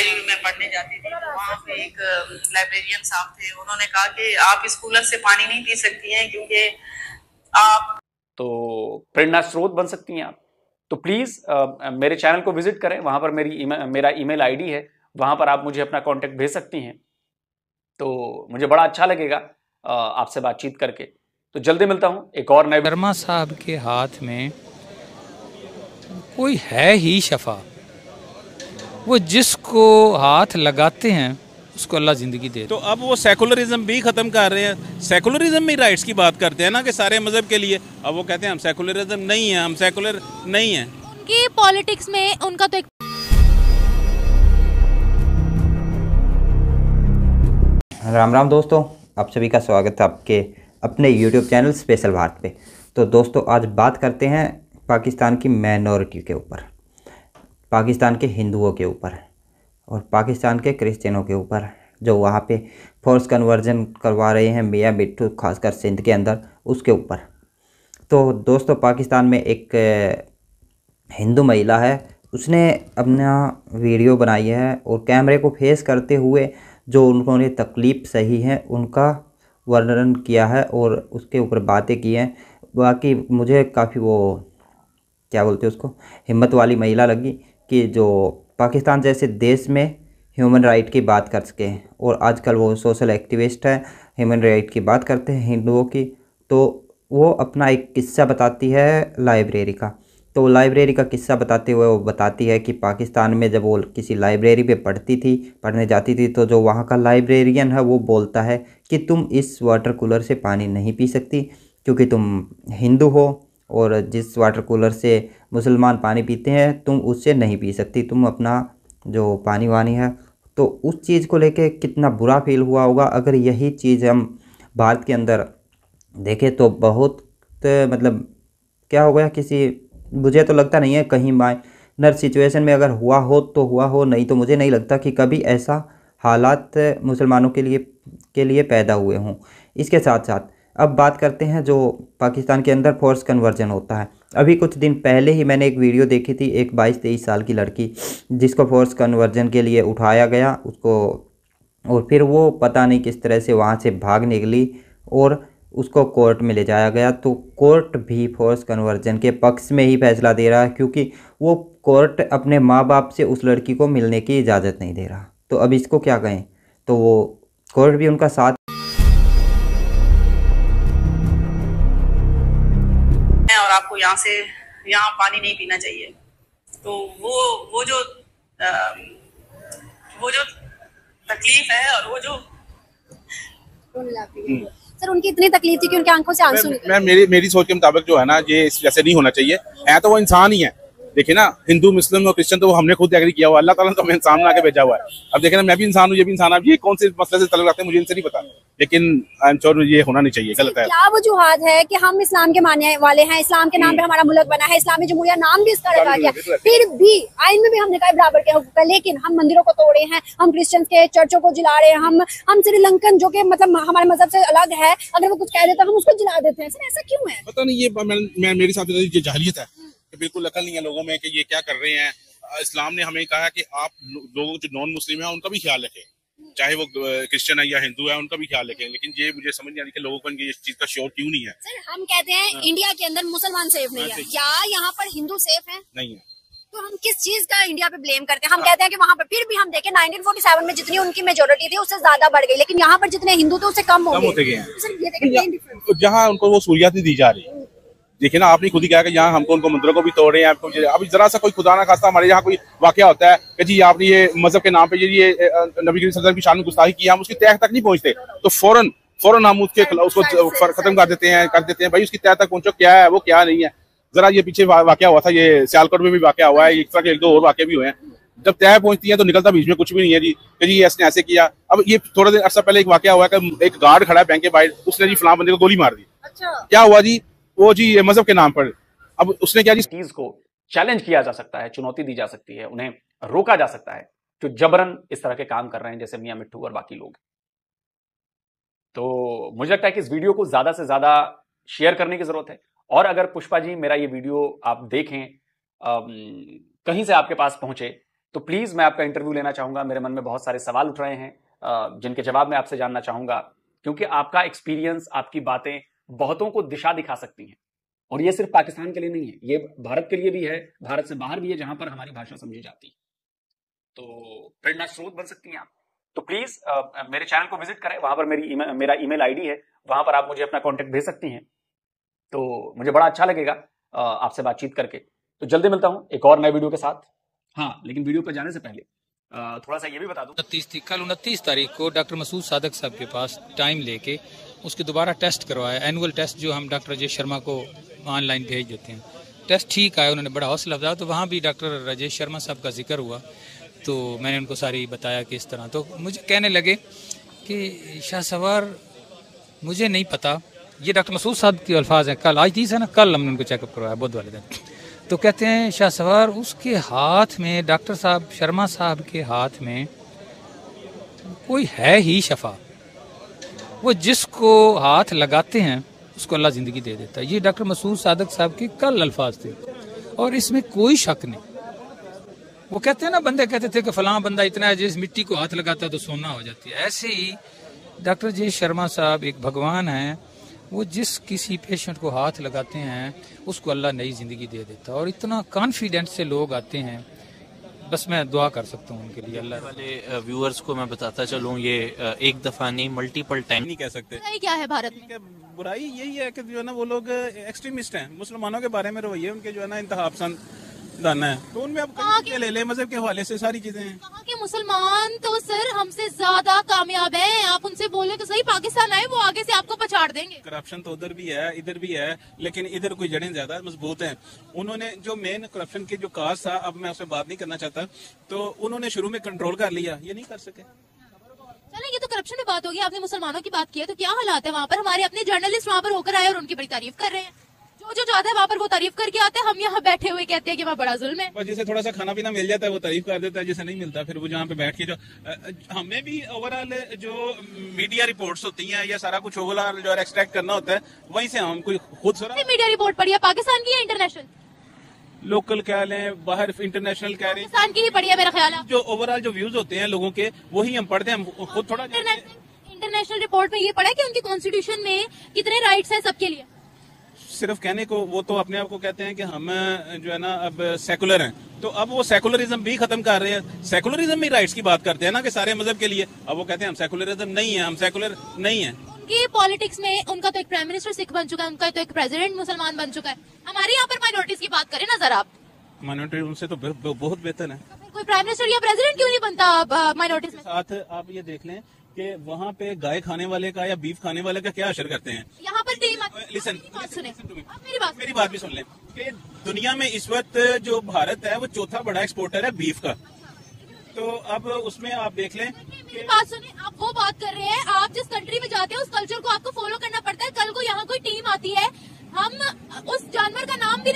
Library में पढ़ने जाती थी, तो वहाँ पे एक लाइब्रेरियन साहब थे, उन्होंने कहा कि आप इस कूलर से पानी नहीं पी सकती हैं क्योंकि आप तो प्रेरणा स्रोत बन सकती हैं आप। तो प्लीज मेरे चैनल को विजिट करें, वहां पर मेरा ईमेल आईडी है, वहां पर आप मुझे अपना कॉन्टेक्ट भेज सकती हैं। तो मुझे बड़ा अच्छा लगेगा आपसे बातचीत करके। तो जल्दी मिलता हूं एक और नए। शर्मा साहब के हाथ में कोई है ही शफा, वो जिसको हाथ लगाते हैं उसको अल्लाह ज़िंदगी दे। तो अब वो सेकुलरिज्म भी ख़त्म कर रहे हैं, सेकुलरिज्म में राइट्स की बात करते हैं ना कि सारे मज़हब के लिए। अब वो कहते हैं हम सेकुलरिज्म नहीं है, हम सेकुलर नहीं हैं। उनकी पॉलिटिक्स में उनका तो एक राम राम दोस्तों, आप सभी का स्वागत है आपके अपने YouTube चैनल स्पेशल भारत पे। तो दोस्तों आज बात करते हैं पाकिस्तान की माइनॉरिटी के ऊपर, पाकिस्तान के हिंदुओं के ऊपर और पाकिस्तान के क्रिश्चियनों के ऊपर, जो वहाँ पे फोर्स कन्वर्जन करवा रहे हैं मियाँ मिट्ठू, खासकर सिंध के अंदर, उसके ऊपर। तो दोस्तों पाकिस्तान में एक हिंदू महिला है, उसने अपना वीडियो बनाई है और कैमरे को फेस करते हुए जो उन्होंने तकलीफ़ सही है उनका वर्णन किया है और उसके ऊपर बातें की हैं। बाकी मुझे काफ़ी वो क्या बोलते हैं उसको, हिम्मत वाली महिला लगी कि जो पाकिस्तान जैसे देश में ह्यूमन राइट की बात कर सके। और आजकल वो सोशल एक्टिविस्ट है, ह्यूमन राइट की बात करते हैं हिंदुओं की। तो वो अपना एक किस्सा बताती है लाइब्रेरी का। तो लाइब्रेरी का किस्सा बताते हुए वो बताती है कि पाकिस्तान में जब वो किसी लाइब्रेरी पे पढ़ने जाती थी, तो जो वहाँ का लाइब्रेरियन है वो बोलता है कि तुम इस वाटर कूलर से पानी नहीं पी सकती क्योंकि तुम हिंदू हो, और जिस वाटर कूलर से मुसलमान पानी पीते हैं तुम उससे नहीं पी सकती, तुम अपना जो पानी वानी है। तो उस चीज़ को लेके कितना बुरा फील हुआ होगा। अगर यही चीज़ हम भारत के अंदर देखें तो बहुत मतलब क्या हो गया, किसी मुझे तो लगता नहीं है कहीं माइनर सिचुएशन में अगर हुआ हो तो हुआ हो, नहीं तो मुझे नहीं लगता कि कभी ऐसा हालात मुसलमानों के लिए पैदा हुए हों। इसके साथ साथ अब बात करते हैं जो पाकिस्तान के अंदर फोर्स कन्वर्जन होता है। अभी कुछ दिन पहले ही मैंने एक वीडियो देखी थी, एक 22-23 साल की लड़की जिसको फोर्स कन्वर्जन के लिए उठाया गया उसको, और फिर वो पता नहीं किस तरह से वहाँ से भाग निकली और उसको कोर्ट में ले जाया गया। तो कोर्ट भी फोर्स कन्वर्जन के पक्ष में ही फैसला दे रहा है क्योंकि वो कोर्ट अपने माँ बाप से उस लड़की को मिलने की इजाज़त नहीं दे रहा। तो अब इसको क्या कहें, तो वो कोर्ट भी उनका साथ है और आपको यहाँ पानी नहीं पीना चाहिए। तो वो जो तकलीफ है और वो जो सर उनकी इतनी तकलीफ थी कि उनकी आंखों से आंसू निकले। मैं मेरी सोच के मुताबिक जो है ना, ये इस जैसे नहीं होना चाहिए। है तो वो इंसान ही है। देखिए ना, हिंदू मुस्लिम और क्रिश्चियन तो वो हमने खुद एग्री किया हुआ, अल्लाह ताला ने तो हमें इंसान बना के भेजा हुआ है। अब देखिए ना, मैं भी इंसान हूँ, ये भी इंसान है। अब ये कौन से मसले से तल्लुक रखते हैं मुझे इनसे नहीं पता, लेकिन आई एम श्योर ये होना नहीं चाहिए, गलत है। क्या वजूहात है कि हम इस्लाम के मानने वाले हैं, इस्लाम के नाम पे हमारा मुल्क बना है, इस्लामी जमहूरिया नाम भी इसका रखा गया, फिर भी आइन में भी हमने कहा बराबर के हकूक है, लेकिन हम मंदिरों को तोड़े हैं, हम क्रिश्चियंस के चर्चों को जला रहे हैं, हम श्रीलंकन जो कि मतलब हमारे मजहब से अलग है, अगर वो कुछ कह देता है हम उसको जला देते हैं। ऐसा क्यों है पता नहीं, ये मेरे साथ ये जाहिलियत है, बिल्कुल अकल नहीं है लोगों में कि ये क्या कर रहे हैं। इस्लाम ने हमें कहा कि आप लोगों जो नॉन मुस्लिम है उनका भी ख्याल रखें, चाहे वो क्रिश्चियन है या हिंदू है, उनका भी ख्याल रखें। लेकिन ये मुझे समझ नहीं आ रही कि लोगों को इस चीज का श्योर क्यों नहीं है। सर हम कहते हैं इंडिया के अंदर मुसलमान सेफ नहीं है, क्या यहाँ पर हिंदू सेफ है? नहीं है। तो हम किस चीज का इंडिया पे ब्लेम करते हैं? हम कहते हैं कि वहाँ पर फिर भी हम देखें 1947 में जितनी उनकी मेजोरिटी थी उससे ज्यादा बढ़ गई, लेकिन यहाँ पर जितने हिंदू थे उससे कम होते गए हैं। जहाँ उनको वो सहूलियत नहीं दी जा रही। देखिए ना, आपने खुद ही कहा कि यहाँ हमको उनको मंदिरों को भी तोड़ रहे हैं। अभी जरा सा कोई खुदा ना खास्ता हमारे यहाँ कोई वाकया होता है कि जी आपने ये मजहब के नाम पे ये नबी करीम सल्लल्लाहु अलैहि वसल्लम की शान में गुस्ताखी की, हम उसकी तह तक नहीं पहुँचते तो फौरन हम उसको खत्म कर देते हैं। भाई उसकी तह तक पहुंचो, क्या है वो क्या नहीं है। जरा ये पीछे वाकया हुआ था, ये सियालकोट में भी वाकया हुआ है, एक तरह के 1-2 और वाकये भी हुए हैं। जब तय पहुंचती है तो निकलता बीच में कुछ भी नहीं है जी कि जी इसने ऐसे किया। अब ये थोड़ा देर अर्सा पहले एक वाकया हुआ है कि एक गार्ड खड़ा है बैंक के बाहर, उसने जी फलां बंदे को गोली मार दी। अच्छा क्या हुआ जी, वो जी मजहब के नाम पर। अब उसने क्या जी, चीज को चैलेंज किया जा सकता है, चुनौती दी जा सकती है, उन्हें रोका जा सकता है जो जबरन इस तरह के काम कर रहे हैं जैसे मियां मिट्ठू और बाकी लोग। तो मुझे लगता है कि इस वीडियो को ज्यादा से ज्यादा शेयर करने की जरूरत है। और अगर पुष्पा जी मेरा ये वीडियो आप देखें, कहीं से आपके पास पहुंचे, तो प्लीज मैं आपका इंटरव्यू लेना चाहूंगा। मेरे मन में बहुत सारे सवाल उठ रहे हैं जिनके जवाब मैं आपसे जानना चाहूंगा, क्योंकि आपका एक्सपीरियंस, आपकी बातें बहुतों को दिशा दिखा सकती हैं। और ये सिर्फ पाकिस्तान के लिए नहीं है, ये भारत के लिए भी है, भारत से बाहर भी है, जहां पर हमारी भाषा समझी जाती है। तो प्रेरणा स्रोत बन सकती हैं आप। तो प्लीज मेरे चैनल को विजिट करें, वहां पर मेरा ईमेल आईडी है, वहां पर आप मुझे अपना कॉन्टेक्ट भेज सकती हैं। तो मुझे बड़ा अच्छा लगेगा आपसे बातचीत करके। तो जल्दी मिलता हूं एक और नए वीडियो के साथ। हाँ, लेकिन वीडियो पर जाने से पहले थोड़ा सा ये भी बता दूं, 29 तारीख को डॉक्टर मसूद सादक साहब के पास टाइम लेके उसके दोबारा टेस्ट करवाया, एनुअल टेस्ट जो हम डॉक्टर राजेश शर्मा को ऑनलाइन भेज देते हैं। टेस्ट ठीक आया, उन्होंने बड़ा हौसला अफजाया। तो वहाँ भी डॉक्टर राजेश शर्मा साहब का जिक्र हुआ, तो मैंने उनको सारी बताया कि इस तरह। तो मुझे कहने लगे कि शाहसवार मुझे नहीं पता, ये डॉक्टर मसूद साहब के अल्फाज हैं, कल आज 30 है ना, कल हमने उनको चेकअप करवाया बुध वाले दिन। तो कहते हैं शाहसवार उसके हाथ में, डॉक्टर साहब शर्मा साहब के हाथ में कोई है ही शफा, वो जिसको हाथ लगाते हैं उसको अल्लाह ज़िंदगी दे देता है। ये डॉक्टर मसूद सादक साहब के कल अल्फाज थे और इसमें कोई शक नहीं। वो कहते हैं ना, बंदे कहते थे कि फलां बंदा इतना है जिस मिट्टी को हाथ लगाता है तो सोना हो जाती है। ऐसे ही डॉक्टर जे शर्मा साहब एक भगवान हैं, वो जिस किसी पेशेंट को हाथ लगाते हैं उसको अल्लाह नई ज़िंदगी दे देता है। और इतना कॉन्फिडेंस से लोग आते हैं, बस मैं दुआ कर सकता हूँ उनके लिए। अल्लाह वाले व्यूअर्स को मैं बताता चलूँ, ये एक दफा नहीं मल्टीपल टाइम नहीं कह सकते। बुराई क्या है भारत में? बुराई यही है कि जो है ना वो लोग एक्सट्रीमिस्ट हैं, मुसलमानों के बारे में रवैये उनके जो है ना इंतहा पसंद दाना है। तो उनमें अब कहीं ले ले मजहब के हवाले से सारी चीजें हैं। कहाँ के मुसलमान तो सर हमसे ज्यादा कामयाब हैं, आप उनसे बोले तो सही, पाकिस्तान आए वो आगे से आपको पछाड़ देंगे। करप्शन तो उधर भी है इधर भी है, लेकिन इधर कोई जड़ें ज्यादा मजबूत हैं। उन्होंने जो मेन करप्शन की जो काज था, अब मैं उस पर बात नहीं करना चाहता, तो उन्होंने शुरू में कंट्रोल कर लिया, ये नहीं कर सके। चले, ये तो करप्शन की बात होगी, आपने मुसलमानों की बात की है, तो क्या हालात है वहाँ पर? हमारे अपने जर्नलिस्ट वहाँ पर होकर आए और उनकी बड़ी तारीफ कर रहे हैं। जो जाता है वहाँ पर वो तारीफ करके आते हैं, हम यहाँ बैठे हुए कहते हैं कि वहाँ बड़ा जुल्म है। जिसे थोड़ा सा खाना पीना मिल जाता है वो तारीफ कर देता है, जिसे नहीं मिलता फिर वो जहाँ पे बैठ के जो हमें भी ओवरऑल जो मीडिया रिपोर्ट्स होती हैं या सारा कुछ ओवरऑल जो एक्सट्रैक्ट करना होता है, वहीं से हम कोई खुद मीडिया रिपोर्ट पढ़ी है, पाकिस्तान की है इंटरनेशनल? लोकल कह लें, बाहर इंटरनेशनल कह रहे हैं, पाकिस्तान की ही पढ़ी है मेरा ख्याल है। जो ओवरऑल जो व्यूज होते हैं लोगों के वही हम पढ़ते हैं, हम खुद थोड़ा। इंटरनेशनल रिपोर्ट में ये पढ़ा है कि उनकी कॉन्स्टिट्यूशन में कितने राइट्स हैं सबके लिए? सिर्फ कहने को, वो तो अपने आप को कहते हैं कि हम जो है ना अब सेकुलर हैं, तो अब वो सेकुलरिज्म भी खत्म कर रहे हैं। सेकुलरिज्म में राइट्स की बात करते हैं ना कि सारे मजहब के लिए, अब वो कहते हैं हम सेकुलरिज्म नहीं है, हम सेकुलर नहीं है। उनकी पॉलिटिक्स में उनका तो एक प्राइम मिनिस्टर सिख बन चुका है, उनका तो एक प्रेसिडेंट मुसलमान बन चुका है। हमारे यहाँ पर माइनॉरिटीज की बात करें ना जरा आप, माइनॉरिटी उनसे तो बहुत बेहतर है। कोई प्राइम मिनिस्टर या प्रेसिडेंट क्यों नहीं बनता माइनॉरिटीज में? साथ आप ये देख लें कि वहाँ पे गाय खाने वाले का या बीफ खाने वाले का क्या असर करते हैं। यहाँ पर मेरी बात भी सुन लें कि दुनिया में इस वक्त जो भारत है वो चौथा बड़ा एक्सपोर्टर है बीफ का। तो अब उसमें आप देख लें मेरी बात सुनिए, आप वो बात कर रहे हैं, आप जिस कंट्री में जाते हैं उस कल्चर को आपको फॉलो करना पड़ता है। कल को यहाँ कोई टीम आती है, हम उस जानवर का नाम भी